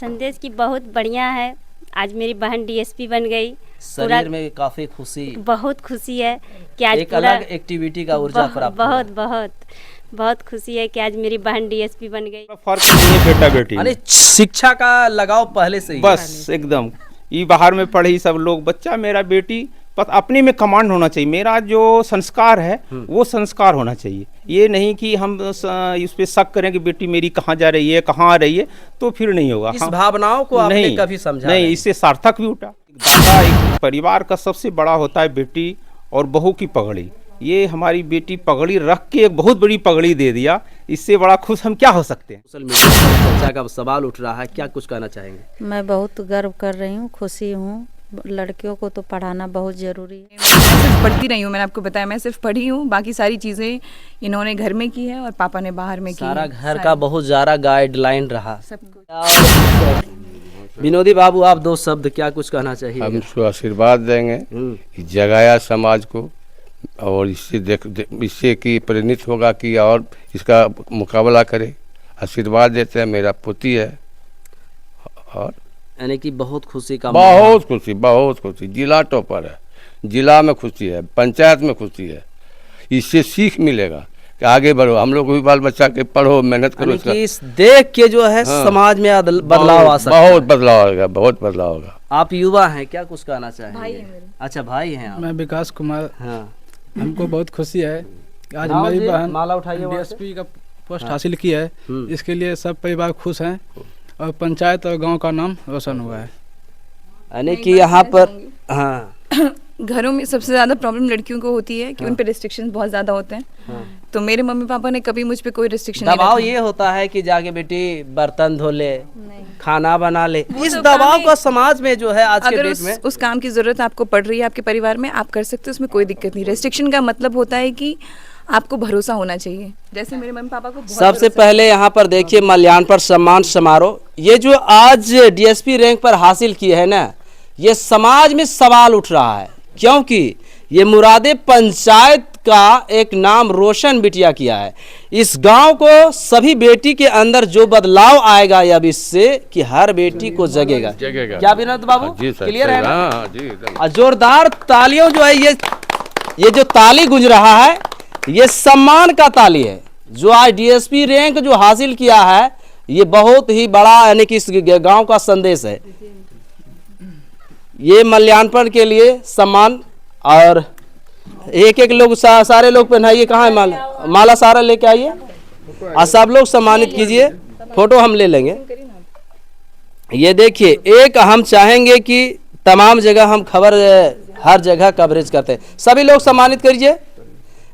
संदेश की बहुत बढ़िया है। आज मेरी बहन डीएसपी बन गई। शरीर में काफी खुशी, बहुत खुशी है कि आज एक अलग एक्टिविटी का ऊर्जा प्राप्त हुआ। बहुत बहुत बहुत खुशी है कि आज मेरी बहन डीएसपी बन गई। फर्क नहीं है बेटा बेटी में। अरे शिक्षा का लगाव पहले से ही बस एकदम ये बाहर में पढ़े सब लोग, बच्चा मेरा बेटी बस अपने में कमांड होना चाहिए। मेरा जो संस्कार है वो संस्कार होना चाहिए। ये नहीं कि हम इस पे शक करें कि बेटी मेरी कहाँ जा रही है, कहाँ आ रही है, तो फिर नहीं होगा। इस भावनाओं को आपने कभी समझा नहीं, इससे सार्थक भी उठा। दादा एक परिवार का सबसे बड़ा होता है बेटी और बहू की पगड़ी। ये हमारी बेटी पगड़ी रख के एक बहुत बड़ी पगड़ी दे दिया, इससे बड़ा खुश हम क्या हो सकते हैं। सोशल मीडिया पर चर्चा का सवाल उठ रहा है, क्या कुछ कहना चाहेंगे? मैं बहुत गर्व कर रही हूँ, खुशी हूँ। लड़कियों को तो पढ़ाना बहुत ज़रूरी है। मैं सिर्फ पढ़ती नहीं हूँ, मैंने आपको बताया मैं सिर्फ पढ़ी हूँ। बाकी सारी चीज़ें इन्होंने घर में की है और पापा ने बाहर में की। सारा घर का बहुत ज़्यादा गाइडलाइन रहा। सब कुछ। विनोदी बाबू, आप दो शब्द क्या कुछ कहना चाहिए? हम उसको आशीर्वाद देंगे कि जगाया समाज को, और इससे कि प्रेरित होगा कि और इसका मुकाबला करे। आशीर्वाद देते हैं, मेरा पुती है। और यानी कि बहुत खुशी का बहुत खुशी। जिला टॉपर है, जिला में खुशी है, पंचायत में खुशी है। इससे सीख मिलेगा कि आगे बढ़ो, हम लोग भी बाल बच्चा के पढ़ो, मेहनत करो। इस देख के जो है समाज में बदलाव आ सकता है। बहुत बदलाव होगा, बहुत बदलाव होगा। आप युवा हैं, क्या कुछ कहना चाहेंगे? भाई है मेरे। अच्छा, भाई हैं आप। मैं विकास कुमार। हाँ, हमको बहुत खुशी है आज हाँ हमारी जी, बहन माला उठाइए वहाँ डीएसपी का पोस्ट हासिल की है। हम्म। इसके लिए सब परिवार खुश हैं और पंचायत और गांव का नाम रोशन हुआ है। यानी कि यहाँ पर हाँ घरों में सबसे ज़्यादा प्रॉब्लम लड़कियों को होती है कि उन पे रिस्ट्रिक्शन बहुत ज़्यादा होते हैं। तो मेरे मम्मी पापा ने कभी मुझ पे कोई रिस्ट्रिक्शन नहीं दबाव रखा। ये होता है कि जाके बेटी बर्तन धो ले, खाना बना ले। इस दबाव का समाज में जो है आज के अगर डेट में उस काम की ज़रूरत आपको पड़ रही है आपके परिवार में, आप कर सकते हो, उसमें कोई दिक्कत नहीं। रेस्ट्रिक्शन का मतलब होता है कि आपको भरोसा होना चाहिए। जैसे मेरे मम्मी पापा को बहुत सबसे भरोसा पहले यहाँ पर देखिए मल्याण पर सम्मान समारोह, ये जो आज डीएसपी रैंक पर हासिल किए है ना, ये समाज में सवाल उठ रहा है, क्योंकि ये मुरादे पंचायत का एक नाम रोशन बिटिया किया है। इस गांव को सभी बेटी के अंदर जो बदलाव आएगा अब इससे कि हर बेटी को जगेगा। क्या विनोद बाबू, क्लियर है ना? और जोरदार तालियों जो है, ये जो ताली गुंज रहा है ये सम्मान का ताली है। जो आज डीएसपी रैंक जो हासिल किया है ये बहुत ही बड़ा यानी कि इस गांव का संदेश है। ये मल्याणपण के लिए सम्मान, और एक एक लोग सारे लोग पहनाइए। कहाँ है माला? माला सारा लेके आइए और सब लोग सम्मानित कीजिए, फोटो हम ले लेंगे। ये देखिए, एक हम चाहेंगे कि तमाम जगह हम खबर हर जगह कवरेज करते हैं, सभी लोग सम्मानित करिए।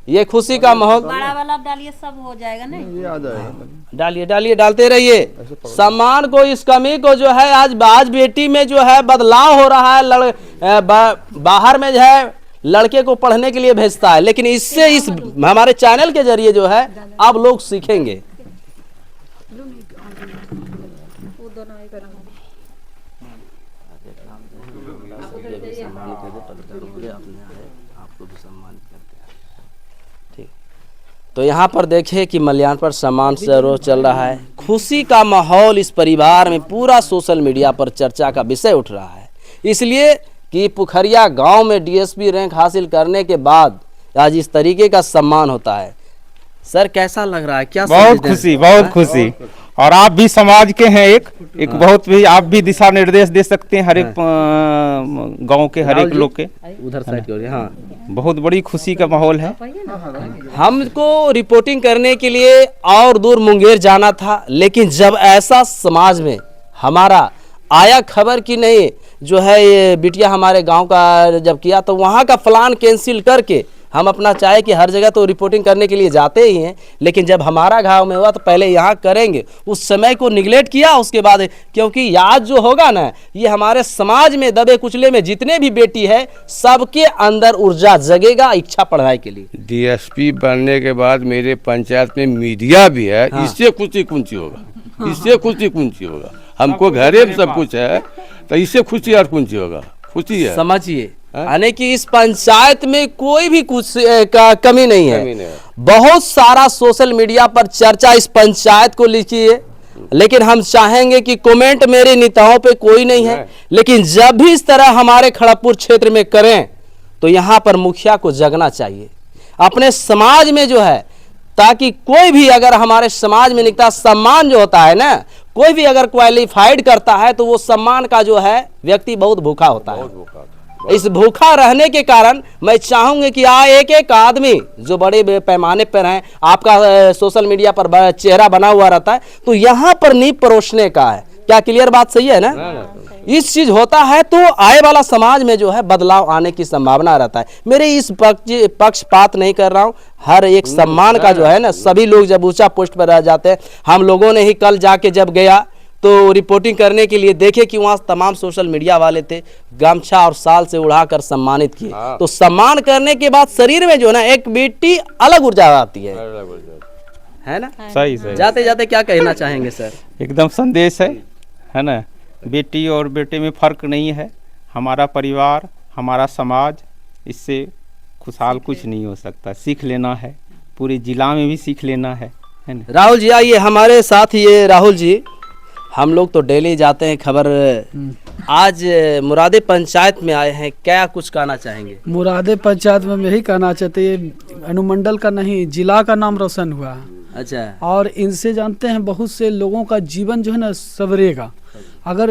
ये खुशी का माहौल। बड़ा वाला डालिए, सब हो जाएगा ना। ये आ जाएगा। डालिए डालते रहिए। सम्मान को, इस कमी को जो है आज बेटी में जो है बदलाव हो रहा है। बाहर में जो है लड़के को पढ़ने के लिए भेजता है, लेकिन इससे इस हमारे चैनल के जरिए जो है अब लोग सीखेंगे। तो यहाँ पर देखें कि मल्याण पर सम्मान समारोह चल रहा है। खुशी का माहौल इस परिवार में पूरा सोशल मीडिया पर चर्चा का विषय उठ रहा है, इसलिए कि पुखरिया गांव में डीएसपी रैंक हासिल करने के बाद आज इस तरीके का सम्मान होता है। सर कैसा लग रहा है? क्या बहुत खुशी। और आप भी समाज के हैं, एक बहुत भी आप भी दिशा निर्देश दे सकते हैं हर एक गांव के, हर एक लोग के। उधर साइड की ओर, हाँ, बहुत बड़ी खुशी का माहौल है। हमको रिपोर्टिंग करने के लिए और दूर मुंगेर जाना था, लेकिन जब ऐसा समाज में हमारा आया खबर की नहीं जो है ये बिटिया हमारे गांव का जब किया, तो वहां का प्लान कैंसिल करके हम अपना चाहे कि हर जगह तो रिपोर्टिंग करने के लिए जाते ही हैं, लेकिन जब हमारा गांव में हुआ तो पहले यहाँ करेंगे। उस समय को निगलेक्ट किया, उसके बाद क्योंकि याद जो होगा ना, ये हमारे समाज में दबे कुचले में जितने भी बेटी है सबके अंदर ऊर्जा जगेगा इच्छा पढ़ाई के लिए। डीएसपी बनने के बाद मेरे पंचायत में मीडिया भी है। हाँ। इससे खुशी कुंची होगा, इससे खुशी कुंची होगा। हमको घरे में सब कुछ है, तो इससे खुशी और कुंची होगा। खुशी है, समझिए। यानी कि इस पंचायत में कोई भी कुछ कमी नहीं है। बहुत सारा सोशल मीडिया पर चर्चा इस पंचायत को लिखिए, लेकिन हम चाहेंगे कि कमेंट मेरे नेताओं पे कोई नहीं है, लेकिन जब भी इस तरह हमारे खड़गपुर क्षेत्र में करें तो यहाँ पर मुखिया को जगना चाहिए अपने समाज में जो है, ताकि कोई भी अगर हमारे समाज में निकलता सम्मान जो होता है ना, कोई भी अगर क्वालिफाइड करता है तो वो सम्मान का जो है व्यक्ति बहुत भूखा होता है। इस भूखा रहने के कारण मैं चाहूंगी कि एक एक आदमी जो बड़े पैमाने पर हैं, आपका सोशल मीडिया पर चेहरा बना हुआ रहता है, तो यहाँ पर नींव परोसने का है। क्या क्लियर बात सही है ना? इस चीज होता है तो आए वाला समाज में जो है बदलाव आने की संभावना रहता है। मेरे इस पक्षपात नहीं कर रहा हूँ, हर एक सम्मान का जो है ना, सभी लोग जब ऊंचा पोस्ट पर रह जाते हैं। हम लोगों ने ही कल जाके जब गया तो रिपोर्टिंग करने के लिए देखे कि वहाँ तमाम सोशल मीडिया वाले थे, गमछा और साल से उड़ाकर सम्मानित किए। तो सम्मान करने के बाद शरीर में जो है ना एक बेटी अलग ऊर्जा आती है ना? सही सही। जाते जाते क्या कहना चाहेंगे सर? एकदम संदेश है ना, बेटी और बेटे में फर्क नहीं है। हमारा परिवार, हमारा समाज, इससे खुशहाल कुछ नहीं हो सकता। सीख लेना है, पूरे जिला में भी सीख लेना है ना? राहुल जी आइए हमारे साथ। ये राहुल जी, हम लोग तो डेली जाते हैं खबर, आज मुरादे पंचायत में आए हैं, क्या कुछ कहना चाहेंगे? मुरादे पंचायत में यही कहना चाहते हैं, अनुमंडल का नहीं जिला का नाम रोशन हुआ है। अच्छा। और इनसे जानते हैं बहुत से लोगों का जीवन जो है ना सवरेगा। अगर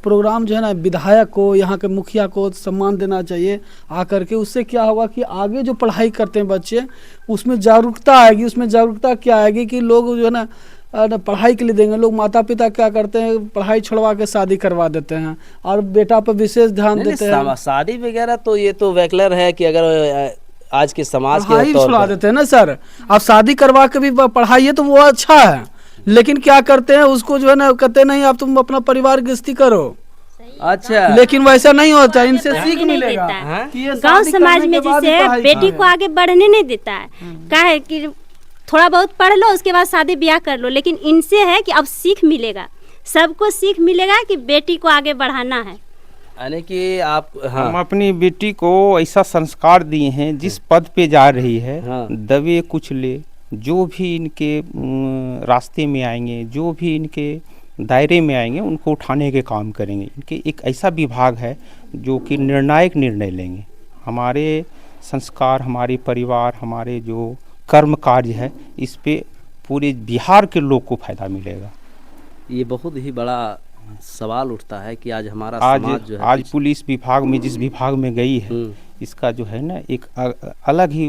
प्रोग्राम जो है ना विधायक को, यहाँ के मुखिया को सम्मान देना चाहिए आकर के, उससे क्या होगा कि आगे जो पढ़ाई करते हैं बच्चे, उसमें जागरूकता आएगी। उसमें जागरूकता क्या आएगी कि लोग जो है ना पढ़ाई के लिए देंगे। लोग माता पिता क्या करते हैं, पढ़ाई छुड़वा के शादी करवा देते हैं और बेटा पर विशेष ध्यान देते हैं। शादी वगैरह तो ये तो वैकलर है कि अगर आज के समाज के पढ़ाई छुड़ा देते हैं ना सर। आप शादी करवा के भी पढ़ाई है तो वो अच्छा है, लेकिन क्या करते हैं उसको जो है ना कहते नहीं आप तुम अपना परिवार गृहस्थी करो। अच्छा, लेकिन वैसा नहीं होता। इनसे सीख मिलेगा। गांव समाज में जैसे बेटी को आगे बढ़ने नहीं देता है, क्या है कि थोड़ा बहुत पढ़ लो उसके बाद शादी ब्याह कर लो, लेकिन इनसे है कि अब सीख मिलेगा, सबको सीख मिलेगा कि बेटी को आगे बढ़ाना है। यानी कि आप हम अपनी बेटी को ऐसा संस्कार दिए हैं, जिस पद पे जा रही है, दबे कुचले जो भी इनके रास्ते में आएंगे, जो भी इनके दायरे में आएंगे, उनको उठाने के काम करेंगे। इनके एक ऐसा विभाग है जो कि निर्णायक निर्णय लेंगे। हमारे संस्कार, हमारे परिवार, हमारे जो कर्म कार्य है, इस पे पूरे बिहार के लोग को फायदा मिलेगा। ये बहुत ही बड़ा सवाल उठता है कि आज हमारा समाज जो है, आज पुलिस विभाग में जिस विभाग में गई है, इसका जो है ना एक अलग ही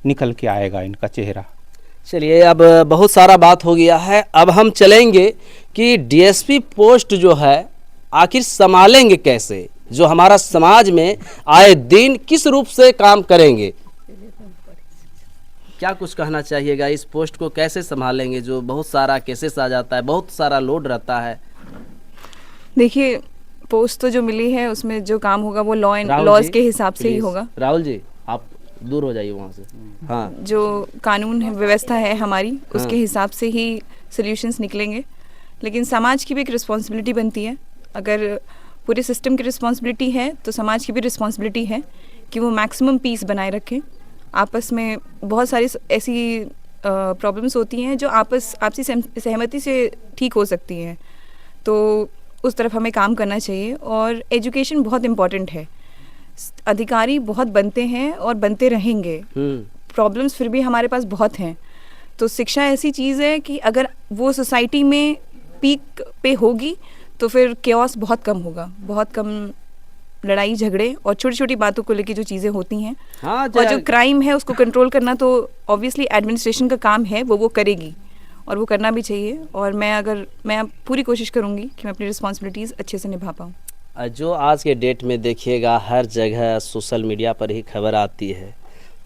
निकल के आएगा इनका चेहरा। चलिए, अब बहुत सारा बात हो गया है, अब हम चलेंगे कि डीएसपी पोस्ट जो है आखिर संभालेंगे कैसे, जो हमारा समाज में आए दिन किस रूप से काम करेंगे। क्या कुछ कहना चाहिएगा, इस पोस्ट को कैसे संभालेंगे जो बहुत सारा केसेस आ जाता है, बहुत सारा लोड रहता है? देखिए, पोस्ट तो जो मिली है उसमें जो काम होगा वो लॉज के हिसाब से ही होगा। राहुल जी आप दूर हो जाइए वहाँ से। हाँ, जो कानून है, व्यवस्था है हमारी, उसके हिसाब से ही सॉल्यूशंस निकलेंगे। लेकिन समाज की भी एक रिस्पॉन्सिबिलिटी बनती है। अगर पूरे सिस्टम की रिस्पॉन्सिबिलिटी है तो समाज की भी रिस्पॉन्सिबिलिटी है कि वो मैक्सिमम पीस बनाए रखें। आपस में बहुत सारी ऐसी प्रॉब्लम्स होती हैं जो आपसी सहमति से ठीक हो सकती हैं, तो उस तरफ हमें काम करना चाहिए। और एजुकेशन बहुत इम्पॉर्टेंट है। अधिकारी बहुत बनते हैं और बनते रहेंगे, प्रॉब्लम्स फिर भी हमारे पास बहुत हैं। तो शिक्षा ऐसी चीज़ है कि अगर वो सोसाइटी में पीक पे होगी तो फिर केओस बहुत कम होगा, बहुत कम लड़ाई झगड़े और छोटी छोटी बातों को लेकर जो चीज़ें होती हैं। हाँ, और जो क्राइम है उसको कंट्रोल करना तो ऑब्वियसली एडमिनिस्ट्रेशन का काम है, वो करेगी और वो करना भी चाहिए। और मैं पूरी कोशिश करूँगी कि मैं अपनी रिस्पॉन्सिबिलिटीज़ अच्छे से निभा पाऊँ। जो आज के डेट में देखिएगा हर जगह सोशल मीडिया पर ही खबर आती है,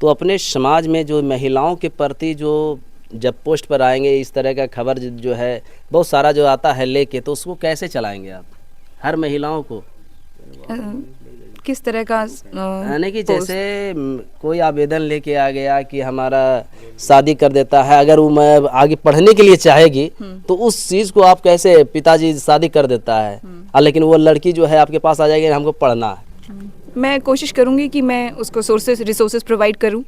तो अपने समाज में जो महिलाओं के प्रति जो जब पोस्ट पर आएंगे इस तरह का खबर जो है बहुत सारा जो आता है लेके, तो उसको कैसे चलाएंगे आप हर महिलाओं को? किस तरह का? यानी कि जैसे कोई आवेदन लेके आ गया कि हमारा शादी कर देता है, अगर वो आगे पढ़ने के लिए चाहेगी तो उस चीज़ को आप कैसे, पिताजी शादी कर देता है लेकिन वो लड़की जो है आपके पास आ जाएगी हमको पढ़ना है। मैं कोशिश करूँगी कि मैं उसको रिसोर्सेज प्रोवाइड करूँ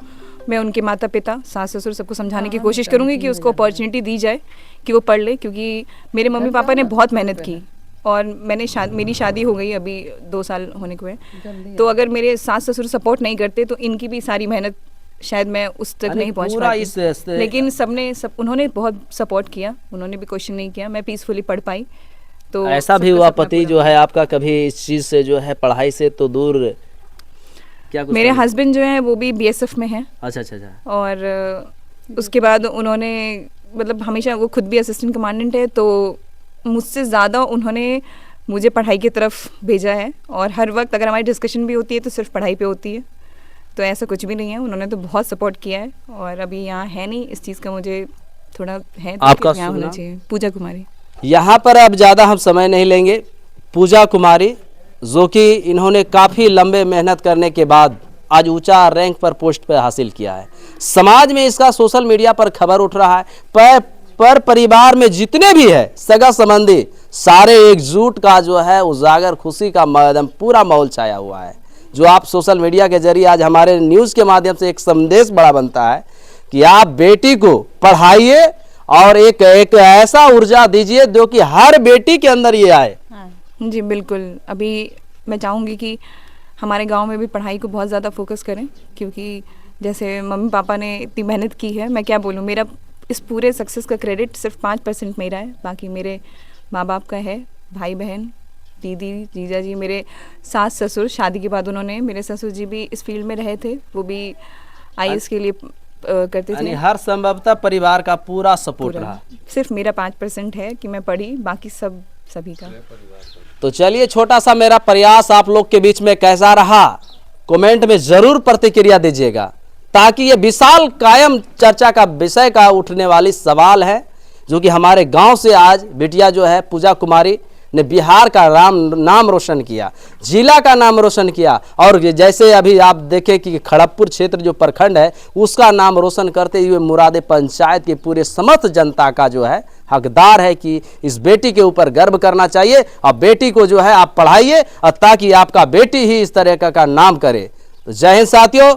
मैं उनके माता पिता, सास ससुर सबको समझाने की कोशिश करूँगी कि उसको अपॉर्चुनिटी दी जाए कि वो पढ़ ले, क्योंकि मेरे मम्मी पापा ने बहुत मेहनत की और मेरी शादी हो गई अभी 2 साल होने को है। तो अगर मेरे सास ससुर सपोर्ट नहीं करते तो इनकी भी सारी मेहनत शायद मैं उस तक नहीं पहुंच पाती। लेकिन उन्होंने बहुत सपोर्ट किया, उन्होंने भी क्वेश्चन नहीं किया, मैं पीसफुली पढ़ पाई। तो ऐसा भी हुआ पति जो है आपका कभी इस चीज से जो है पढ़ाई से तो दूर क्या कुछ मेरे हस्बैंड जो है वो भी बीएसएफ में है। अच्छा। और उसके बाद उन्होंने मतलब हमेशा, वो खुद भी असिस्टेंट कमांडेंट है, तो मुझसे ज़्यादा उन्होंने मुझे पढ़ाई की तरफ भेजा है। और हर वक्त अगर हमारी डिस्कशन भी होती है तो सिर्फ पढ़ाई पे होती है, तो ऐसा कुछ भी नहीं है। उन्होंने तो बहुत सपोर्ट किया है और अभी यहाँ है नहीं, इस चीज़ का मुझे थोड़ा है तो आपका यहाँ होना चाहिए। पूजा कुमारी। यहाँ पर अब ज़्यादा हम समय नहीं लेंगे। पूजा कुमारी जो कि इन्होंने काफ़ी लंबे मेहनत करने के बाद आज ऊंचा रैंक पर पोस्ट पर हासिल किया है। समाज में इसका सोशल मीडिया पर खबर उठ रहा है, पर परिवार में जितने भी है सगा संबंधी सारे एकजुट का जो है उजागर खुशी का एकदम पूरा माहौल छाया हुआ है। जो आप सोशल मीडिया के जरिए आज हमारे न्यूज़ के माध्यम से एक संदेश बड़ा बनता है कि आप बेटी को पढ़ाइए और एक ऐसा ऊर्जा दीजिए जो कि हर बेटी के अंदर ये आए। जी बिल्कुल। अभी मैं चाहूँगी कि हमारे गांव में भी पढ़ाई को बहुत ज़्यादा फोकस करें, क्योंकि जैसे मम्मी पापा ने इतनी मेहनत की है, मैं क्या बोलूँ, मेरा इस पूरे सक्सेस का क्रेडिट सिर्फ 5% मेरा है, बाकी मेरे माँ बाप का है, भाई बहन, दीदी, जीजा जी, मेरे सास ससुर। शादी के बाद उन्होंने, मेरे ससुर जी भी इस फील्ड में रहे थे, वो भी आईएएस के लिए करते थे। हर संभवतः परिवार का पूरा सपोर्ट रहा। सिर्फ मेरा 5% है कि मैं पढ़ी, बाकी सब सभी का। तो चलिए, छोटा सा मेरा प्रयास आप लोग के बीच में कैसा रहा कमेंट में जरूर प्रतिक्रिया दीजिएगा, ताकि ये विशाल कायम चर्चा का विषय का उठने वाली सवाल है जो कि हमारे गांव से आज बिटिया जो है पूजा कुमारी ने बिहार का नाम रोशन किया, जिला का नाम रोशन किया, और जैसे अभी आप देखें कि खड़गपुर क्षेत्र जो प्रखंड है उसका नाम रोशन करते हुए मुरादे पंचायत के पूरे समस्त जनता का जो है हकदार है कि इस बेटी के ऊपर गर्व करना चाहिए और बेटी को जो है आप पढ़ाइए और ताकि आपका बेटी ही इस तरह का नाम करे। तो जय हिंद साथियों।